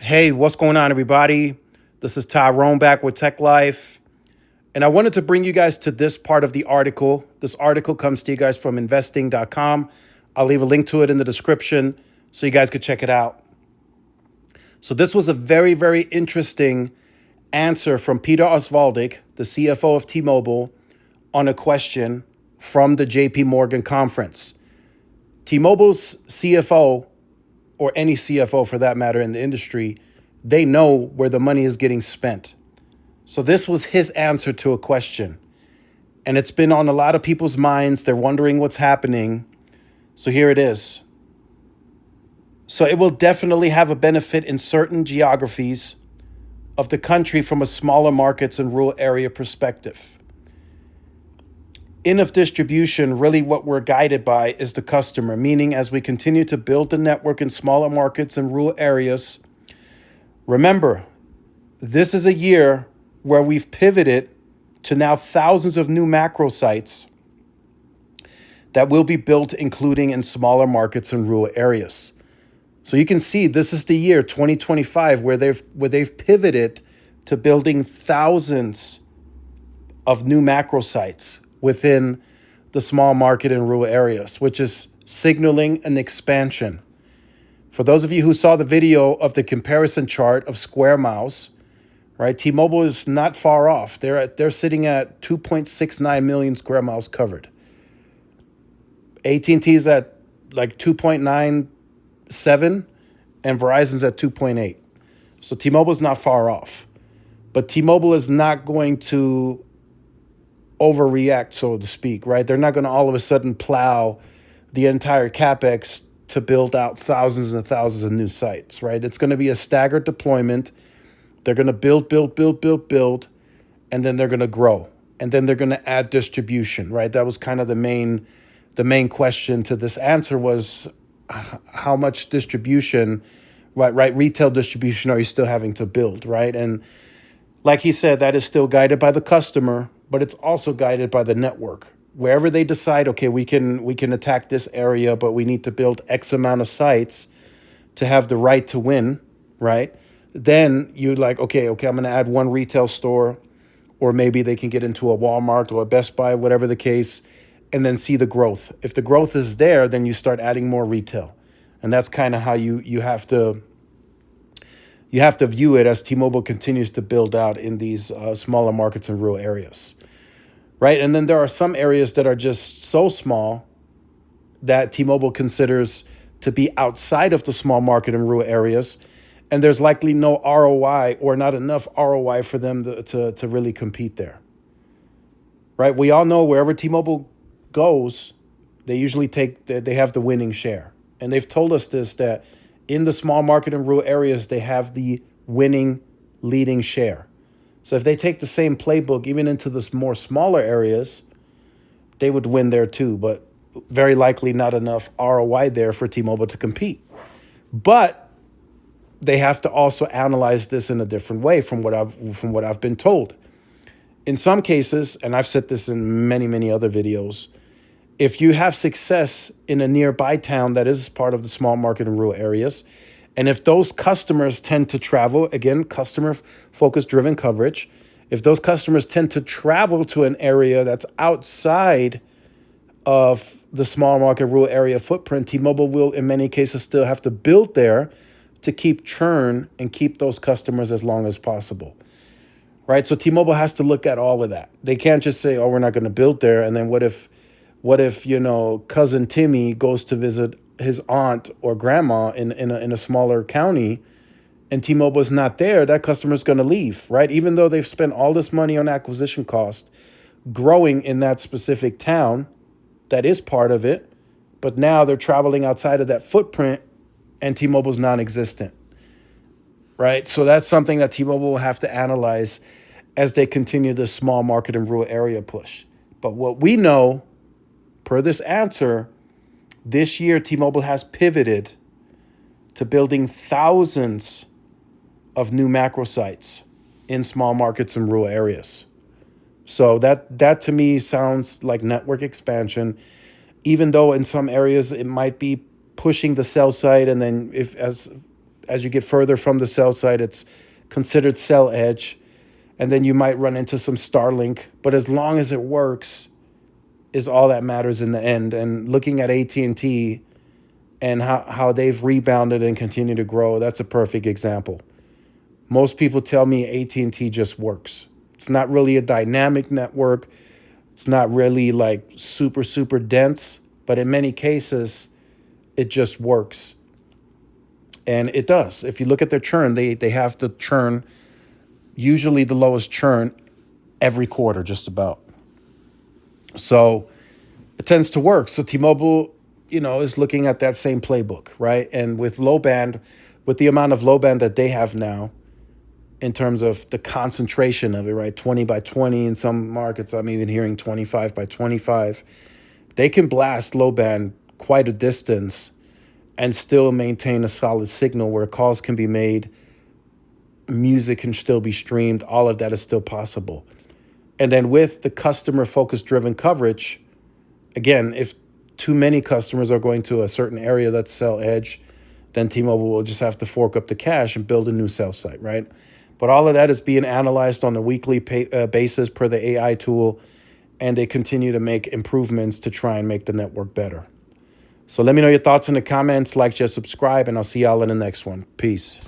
Hey, what's going on, everybody? This is Tyrone back with Tech Life. And I wanted to bring you guys to this part of the article. This article comes to you guys from investing.com. I'll leave a link to it in the description so you guys could check it out. So, this was a very, very interesting answer from Peter Osvaldik, the CFO of T Mobile, on a question from the JP Morgan conference. T Mobile's CFO, or any CFO for that matter in the industry, they know where the money is getting spent. So this was his answer to a question. And it's been on a lot of people's minds. They're wondering what's happening. So here it is. So it will definitely have a benefit in certain geographies of the country from a smaller markets and rural area perspective. In of distribution, really what we're guided by is the customer, meaning as we continue to build the network in smaller markets and rural areas, remember, this is a year where we've pivoted to now thousands of new macro sites that will be built, including in smaller markets and rural areas. So you can see this is the year 2025 where they've pivoted to building thousands of new macro sites within the small market and rural areas, which is signaling an expansion. For those of you who saw the video of the comparison chart of square miles, right? T-Mobile is not far off. They're sitting at 2.69 million square miles covered. AT&T is at like 2.97 and Verizon's at 2.8. So T-Mobile is not far off. But T-Mobile is not going to overreact, so to speak, right? They're not going to all of a sudden plow the entire CapEx to build out thousands and thousands of new sites, right? It's going to be a staggered deployment. They're going to build, and then they're going to grow. And then they're going to add distribution, right? That was kind of the main question to this answer was how much distribution, right? Retail distribution are you still having to build, right? And like he said, that is still guided by the customer, but it's also guided by the network. Wherever they decide, okay, we can attack this area, but we need to build X amount of sites to have the right to win, right? Then you're like, okay, I'm going to add one retail store, or maybe they can get into a Walmart or a Best Buy, whatever the case, and then see the growth. If the growth is there, then you start adding more retail. And that's kind of how you have to view it as T-Mobile continues to build out in these smaller markets and rural areas, right? And then there are some areas that are just so small that T-Mobile considers to be outside of the small market and rural areas, and there's likely no ROI or not enough ROI for them to really compete there, right? We all know wherever T-Mobile goes, they usually they have the winning share. And they've told us this, that in the small market and rural areas, they have the winning leading share. So if they take the same playbook even into the more smaller areas, they would win there too, but very likely not enough ROI there for T-Mobile to compete. But they have to also analyze this in a different way from what I've been told. In some cases, and I've said this in many, many other videos, if you have success in a nearby town that is part of the small market and rural areas, and if those customers tend to travel, again, customer-focused driven coverage, if those customers tend to travel to an area that's outside of the small market rural area footprint, T-Mobile will, in many cases, still have to build there to keep churn and keep those customers as long as possible, right? So T-Mobile has to look at all of that. They can't just say, oh, we're not going to build there, and then what if cousin Timmy goes to visit his aunt or grandma in a smaller county and T-Mobile is not there, that customer's going to leave, right? Even though they've spent all this money on acquisition cost growing in that specific town, that is part of it, but now they're traveling outside of that footprint and T-Mobile's non-existent, right? So that's something that T-Mobile will have to analyze as they continue the small market and rural area push. But what we know, per this answer, this year T-Mobile has pivoted to building thousands of new macro sites in small markets and rural areas. So that to me sounds like network expansion, even though in some areas it might be pushing the cell site, and then if as you get further from the cell site, it's considered cell edge. And then you might run into some Starlink. But as long as it works is all that matters in the end. And looking at AT&T and how they've rebounded and continue to grow, that's a perfect example. Most people tell me AT&T just works. It's not really a dynamic network. It's not really like super, super dense. But in many cases, it just works. And it does. If you look at their churn, they have the churn, usually the lowest churn every quarter, just about. So it tends to work. So T-Mobile, is looking at that same playbook, right? And with low band, with the amount of low band that they have now, in terms of the concentration of it, right? 20 by 20 in some markets. I'm even hearing 25 by 25. They can blast low band quite a distance and still maintain a solid signal where calls can be made, music can still be streamed. All of that is still possible. And then with the customer focus driven coverage, again, if too many customers are going to a certain area that's cell edge, then T-Mobile will just have to fork up the cash and build a new cell site, right? But all of that is being analyzed on a weekly basis per the AI tool, and they continue to make improvements to try and make the network better. So let me know your thoughts in the comments, like, share, subscribe, and I'll see y'all in the next one. Peace.